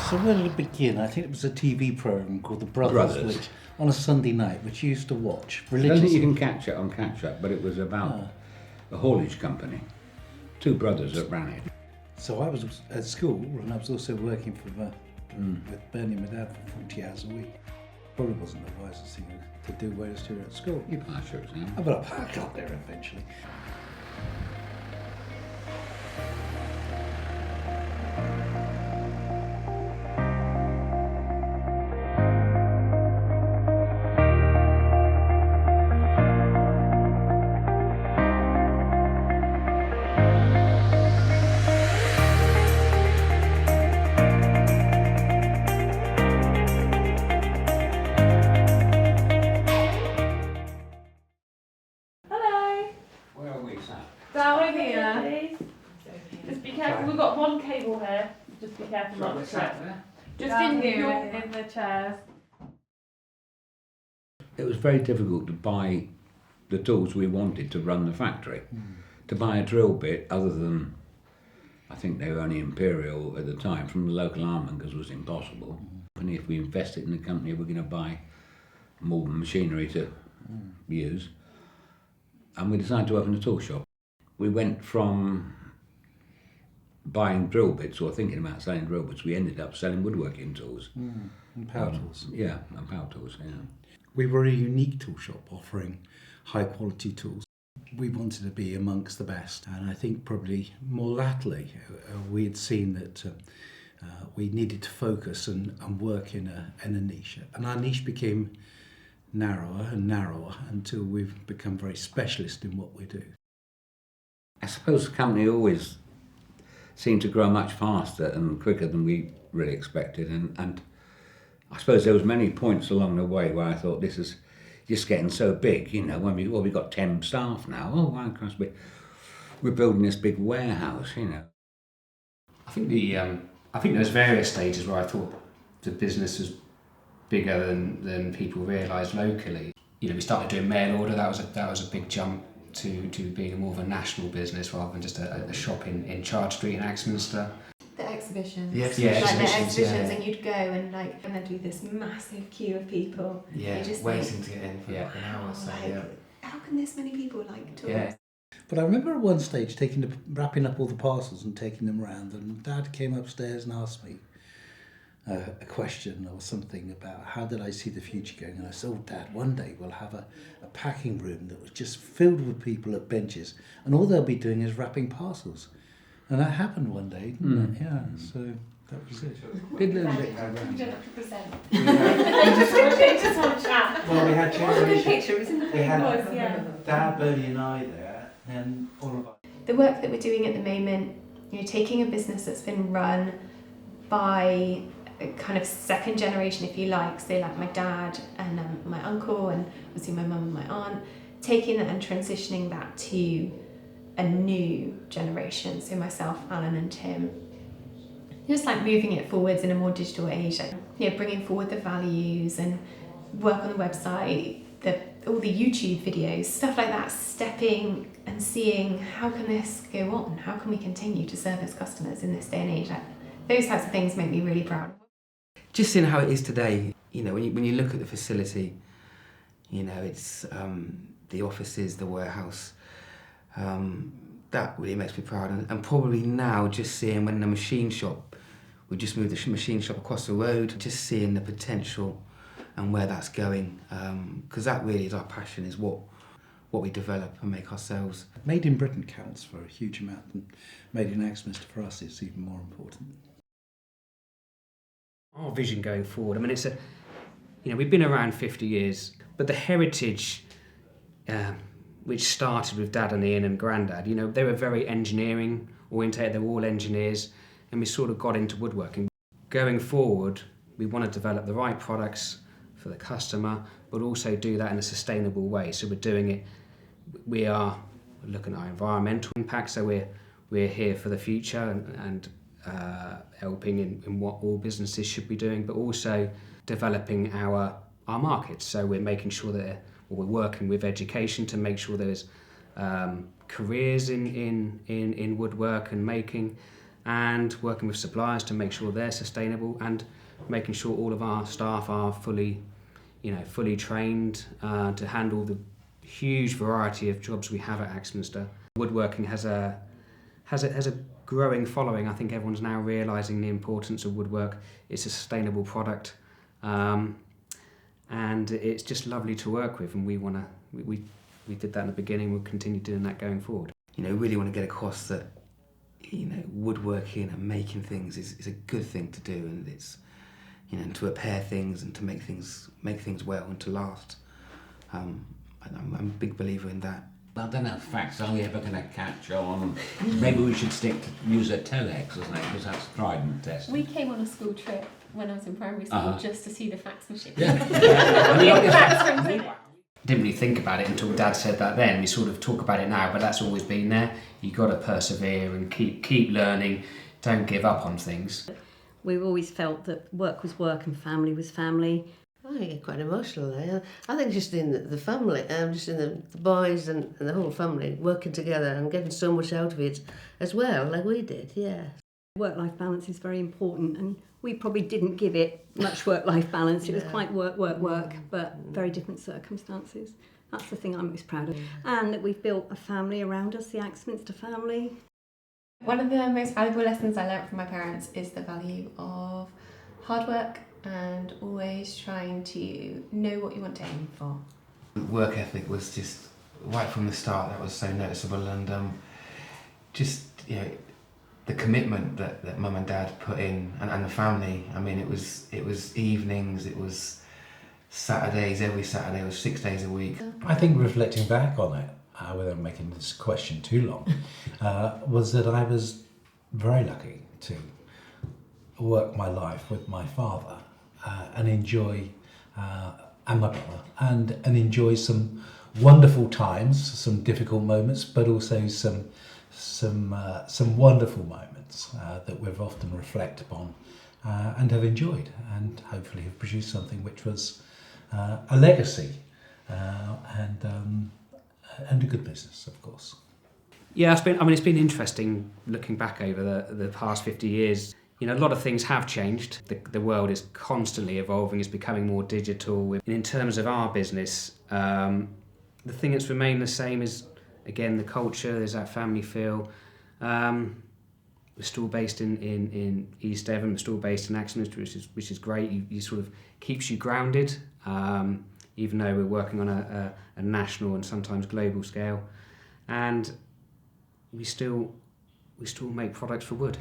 So where did it begin? I think it was a TV programme called The Brothers. Which, on a Sunday night, which you used to watch I don't think you can catch it on catch-up, but it was about a haulage company. Two brothers that ran it. So I was at school, and I was also working for with Bernie and my dad for 40 hours a week. Probably wasn't the wisest thing to do whilst you were at school. You passed your exam. But I got there eventually. Down here. Just be careful. We've got one cable here. Just be careful not to slip. Just in here in the chairs. It was very difficult to buy the tools we wanted to run the factory. To buy a drill bit, other than, I think they were only Imperial at the time, from the local ironmongers was impossible. And if we invested in the company, we're going to buy more machinery to use. And we decided to open a tool shop. We went from buying drill bits or thinking about selling drill bits, we ended up selling woodworking tools. And power tools. Yeah, and power tools, yeah. We were a unique tool shop offering high quality tools. We wanted to be amongst the best, and I think probably more latterly we had seen that we needed to focus and work in a niche. And our niche became narrower and narrower until we've become very specialist in what we do. I suppose the company always seemed to grow much faster and quicker than we really expected, and I suppose there was many points along the way where I thought this is just getting so big, you know, when we've got 10 staff now, why can't we're building this big warehouse, you know. I think there's various stages where I thought the business was bigger than people realised locally. You know, we started doing mail order, that was a big jump to being more of a national business rather than just a shop in Chard Street in Axminster. The exhibitions. Yeah, Like the exhibitions, yeah. And you'd go and there'd be this massive queue of people. Yeah, you just waiting to get in for like an hour or so. How can this many people like tools? Yeah. But I remember at one stage wrapping up all the parcels and taking them round, and Dad came upstairs and asked me a question or something about how did I see the future going, and I said, oh Dad, one day we'll have a packing room that was just filled with people at benches, and all they'll be doing is wrapping parcels. And that happened one day, didn't it? Yeah, so that was it. Did a little bit go You round. don't have to present. Just one chat. Well, we had It was a good picture, it was in the We had Was, yeah. Dad, Bernie and I there, and all of us. The work that we're doing at the moment, you know, taking a business that's been run by a kind of second generation, if you like, say like my dad and my uncle and obviously my mum and my aunt, taking that and transitioning that to a new generation, so myself, Alan and Tim, just like moving it forwards in a more digital age, like, you know, bringing forward the values and work on the website, all the YouTube videos, stuff like that, stepping and seeing how can this go on, how can we continue to service customers in this day and age. Like, those types of things make me really proud. Just seeing how it is today, you know, when you look at the facility, you know, it's the offices, the warehouse, that really makes me proud. And probably now just seeing when the machine shop, we just moved the machine shop across the road, just seeing the potential and where that's going, because that really is our passion, is what we develop and make ourselves. Made in Britain counts for a huge amount, and made in Axminster for us is even more important. Our vision going forward, I mean, it's we've been around 50 years, but the heritage, which started with Dad and Ian and Grandad, you know, they were very engineering orientated, they were all engineers, and we sort of got into woodworking. Going forward, we want to develop the right products for the customer, but also do that in a sustainable way. So we're doing it, we are looking at our environmental impact, so we're here for the future and helping in what all businesses should be doing, but also developing our markets. So we're making sure that we're working with education to make sure there's careers in woodwork and making, and working with suppliers to make sure they're sustainable, and making sure all of our staff are fully trained to handle the huge variety of jobs we have at Axminster. Woodworking has a growing following. I think everyone's now realising the importance of woodwork. It's a sustainable product, and it's just lovely to work with. And we did that in the beginning. We'll continue doing that going forward. Really want to get across that woodworking and making things is a good thing to do, and it's and to repair things and to make things well and to last. I'm a big believer in that. I don't know if facts are ever going to catch on. Maybe we should use a telex, isn't it? Because that's tried and tested. We came on a school trip when I was in primary school just to see the fax machine. Didn't really think about it until Dad said that then. We sort of talk about it now, but that's always been there. You've got to persevere and keep learning. Don't give up on things. We've always felt that work was work and family was family. I get quite emotional there. I think just in the family, just in the boys and the whole family working together and getting so much out of it as well, like we did, yeah. Work-life balance is very important, and we probably didn't give it much work-life balance. It was quite work, but very different circumstances. That's the thing I'm most proud of. And that we've built a family around us, the Axminster family. One of the most valuable lessons I learnt from my parents is the value of hard work and always trying to know what you want to aim for. Work ethic was just right from the start. That was so noticeable, and the commitment that Mum and Dad put in, and the family. I mean, it was evenings, it was Saturdays. Every Saturday was 6 days a week. I think reflecting back on it, without making this question too long, was that I was very lucky to work my life with my father and enjoy, and my brother, and enjoy some wonderful times, some difficult moments, but also some wonderful moments that we've often reflect upon and have enjoyed, and hopefully have produced something which was a legacy and a good business, of course. Yeah, it's been interesting looking back over the past 50 years. A lot of things have changed. The world is constantly evolving, it's becoming more digital. And in terms of our business, the thing that's remained the same is, again, the culture. There's that family feel. We're still based in East Devon. We're still based in Axminster, which is great. You sort of keeps you grounded, even though we're working on a national and sometimes global scale. And we still make products for wood.